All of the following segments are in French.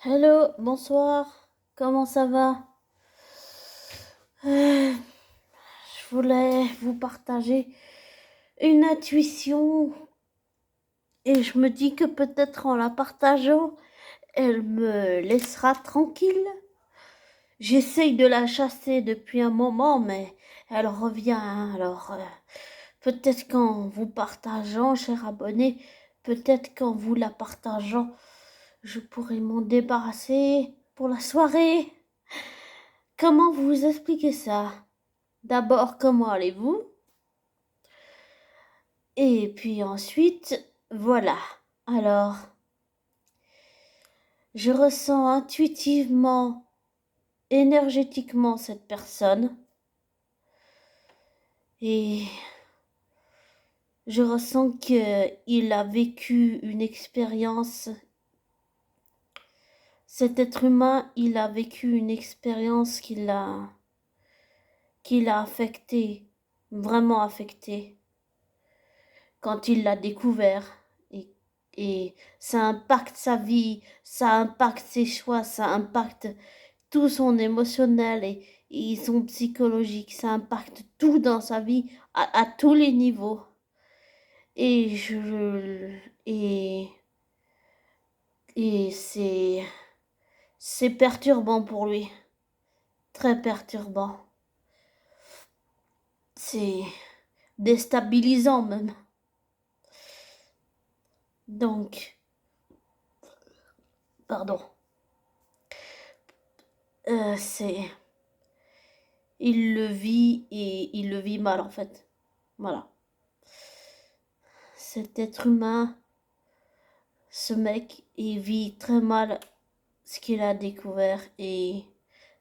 Hello, bonsoir, comment ça va? Je voulais vous partager une intuition et je me dis que peut-être en la partageant, elle me laissera tranquille. J'essaye de la chasser depuis un moment, mais elle revient. Alors, peut-être qu'en vous partageant, cher abonné, peut-être qu'en vous la partageant, je pourrai m'en débarrasser pour la soirée. Comment vous expliquer ça? D'abord, comment allez-vous? Et puis ensuite, voilà. Alors, je ressens intuitivement, énergétiquement cette personne. Et je ressens qu'il a vécu une expérience. Cet être humain, il a vécu une expérience qui l'a affecté, vraiment affecté, quand il l'a découvert. Et ça impacte sa vie, ça impacte ses choix, ça impacte tout son émotionnel et son psychologique, ça impacte tout dans sa vie à tous les niveaux. Et je et, et c'est perturbant pour lui, très perturbant. C'est déstabilisant même. Donc, pardon, c'est il le vit et il le vit mal en fait. Voilà. Cet être humain, ce mec, il vit très mal ce qu'il a découvert et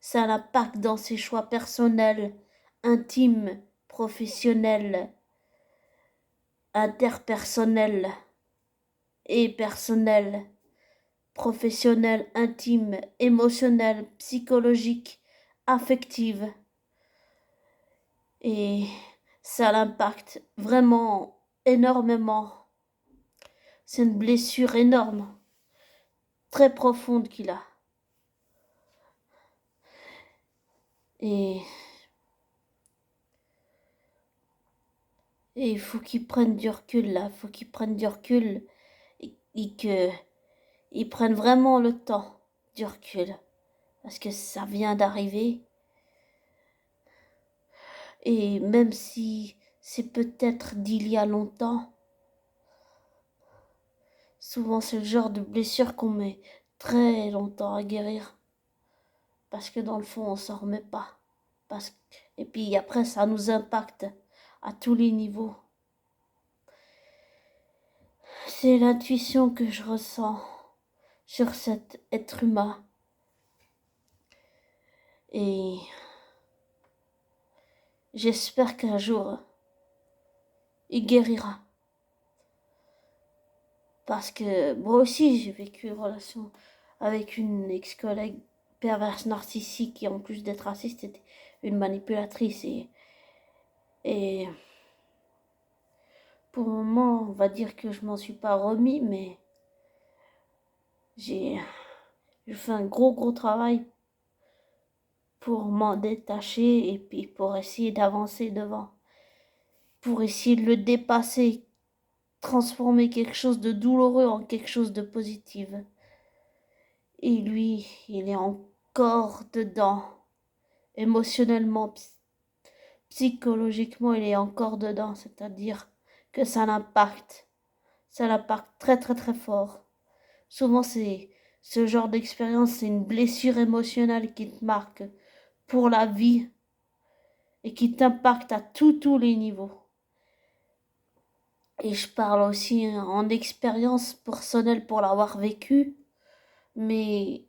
ça l'impacte dans ses choix personnels, intimes, professionnels, interpersonnels et personnels, professionnels, intimes, émotionnels, psychologiques, affectifs. Et ça l'impacte vraiment énormément. C'est une blessure énorme, très profonde qu'il a. Et il faut qu'il prenne du recul là, il faut qu'il prenne du recul et qu'il prenne vraiment le temps du recul. Parce que ça vient d'arriver. Et même si c'est peut-être d'il y a longtemps, souvent c'est le genre de blessure qu'on met très longtemps à guérir. Parce que dans le fond, on s'en remet pas. Et puis après, ça nous impacte à tous les niveaux. C'est l'intuition que je ressens sur cet être humain. Et j'espère qu'un jour, il guérira. Parce que moi aussi, j'ai vécu une relation avec une ex-collègue perverse narcissique qui, en plus d'être raciste, était une manipulatrice. Et pour le moment, on va dire que je m'en suis pas remis, mais j'ai fait un gros travail pour m'en détacher et puis pour essayer d'avancer devant, pour essayer de le dépasser, transformer quelque chose de douloureux en quelque chose de positif. Et lui, il est encore dedans, émotionnellement, psychologiquement, il est encore dedans, c'est-à-dire que ça l'impacte très fort. Souvent, c'est ce genre d'expérience, c'est une blessure émotionnelle qui te marque pour la vie et qui t'impacte à tous les niveaux. Et je parle aussi en expérience personnelle pour l'avoir vécu, mais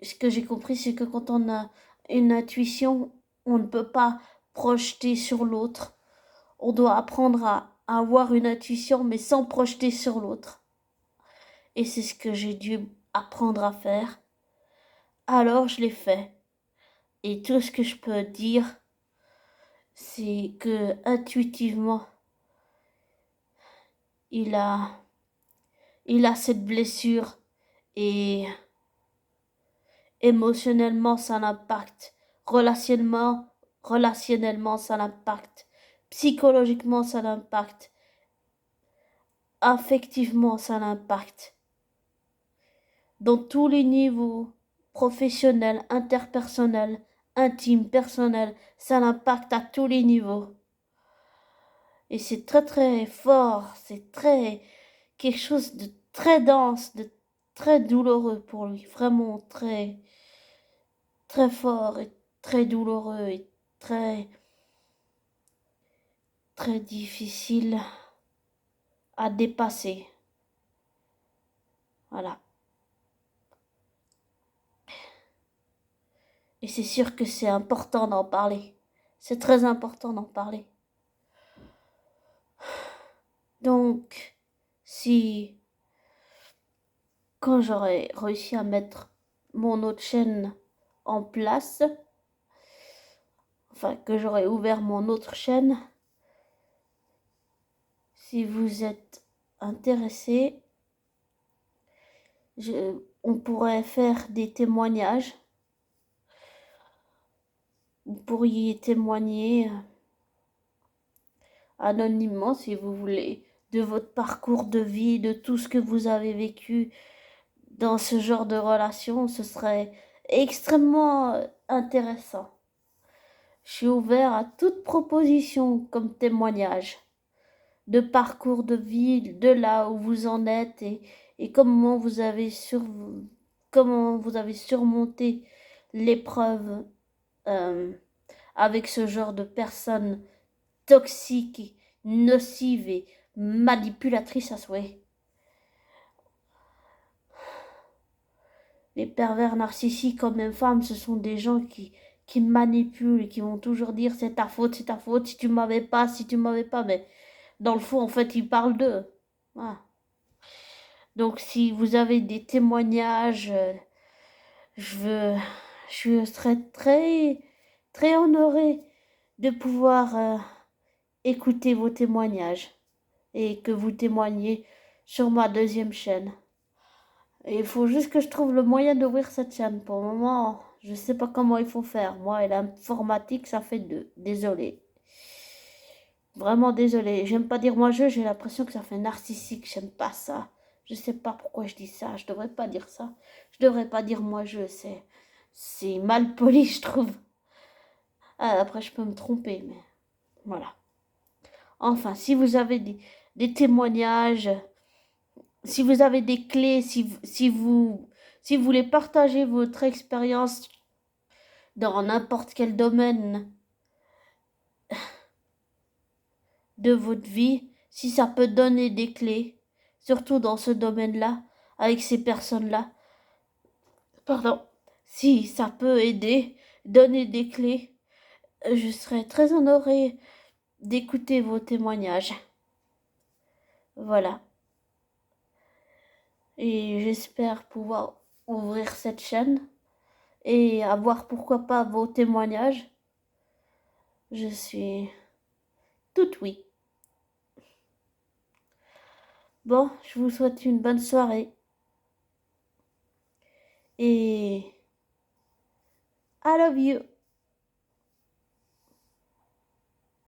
ce que j'ai compris, c'est que quand on a une intuition, on ne peut pas projeter sur l'autre. On doit apprendre à avoir une intuition, mais sans projeter sur l'autre. Et c'est ce que j'ai dû apprendre à faire. Alors je l'ai fait. Et tout ce que je peux dire, c'est que intuitivement, il a, il a cette blessure et Émotionnellement, ça l'impacte. Relationnellement, ça l'impacte. Psychologiquement, ça l'impacte. Affectivement, ça l'impacte. Dans tous les niveaux, professionnel, interpersonnel, intime, personnel, ça l'impacte à tous les niveaux. Et c'est très très fort, c'est très quelque chose de très dense, de très douloureux pour lui, vraiment très très fort et très douloureux et très très difficile à dépasser. Voilà. Et c'est sûr que c'est important d'en parler. C'est très important d'en parler. Donc, si quand j'aurai réussi à mettre mon autre chaîne en place, enfin que j'aurai ouvert mon autre chaîne, si vous êtes intéressé, on pourrait faire des témoignages. Vous pourriez témoigner anonymement si vous voulez de votre parcours de vie, de tout ce que vous avez vécu dans ce genre de relation. Ce serait extrêmement intéressant. Je suis ouvert à toute proposition comme témoignage de parcours de vie, de là où vous en êtes et comment vous avez surmonté l'épreuve avec ce genre de personnes toxiques, nocives et manipulatrices à souhait. Les pervers narcissiques comme infâmes, ce sont des gens qui manipulent et qui vont toujours dire c'est ta faute, si tu m'avais pas, mais dans le fond, en fait, ils parlent d'eux. Voilà. Donc, si vous avez des témoignages, je serais très, très honorée de pouvoir écouter vos témoignages et que vous témoigniez sur ma deuxième chaîne. Et il faut juste que je trouve le moyen d'ouvrir cette chaîne. Pour le moment, je ne sais pas comment il faut faire. Moi et l'informatique, ça fait deux. Désolée. Vraiment désolée. J'aime pas dire moi j'ai l'impression que ça fait narcissique. J'aime pas ça. Je sais pas pourquoi je dis ça. Je devrais pas dire ça. Je devrais pas dire moi c'est mal poli, je trouve. Ah, après, je peux me tromper, mais voilà. Enfin, si vous avez des témoignages, si vous avez des clés, si vous voulez partager votre expérience dans n'importe quel domaine de votre vie, si ça peut donner des clés, surtout dans ce domaine-là, avec ces personnes-là, pardon, si ça peut aider, donner des clés, je serais très honorée d'écouter vos témoignages. Voilà. Et j'espère pouvoir ouvrir cette chaîne et avoir pourquoi pas vos témoignages. Je suis toute oui. Bon, je vous souhaite une bonne soirée. Et I love you.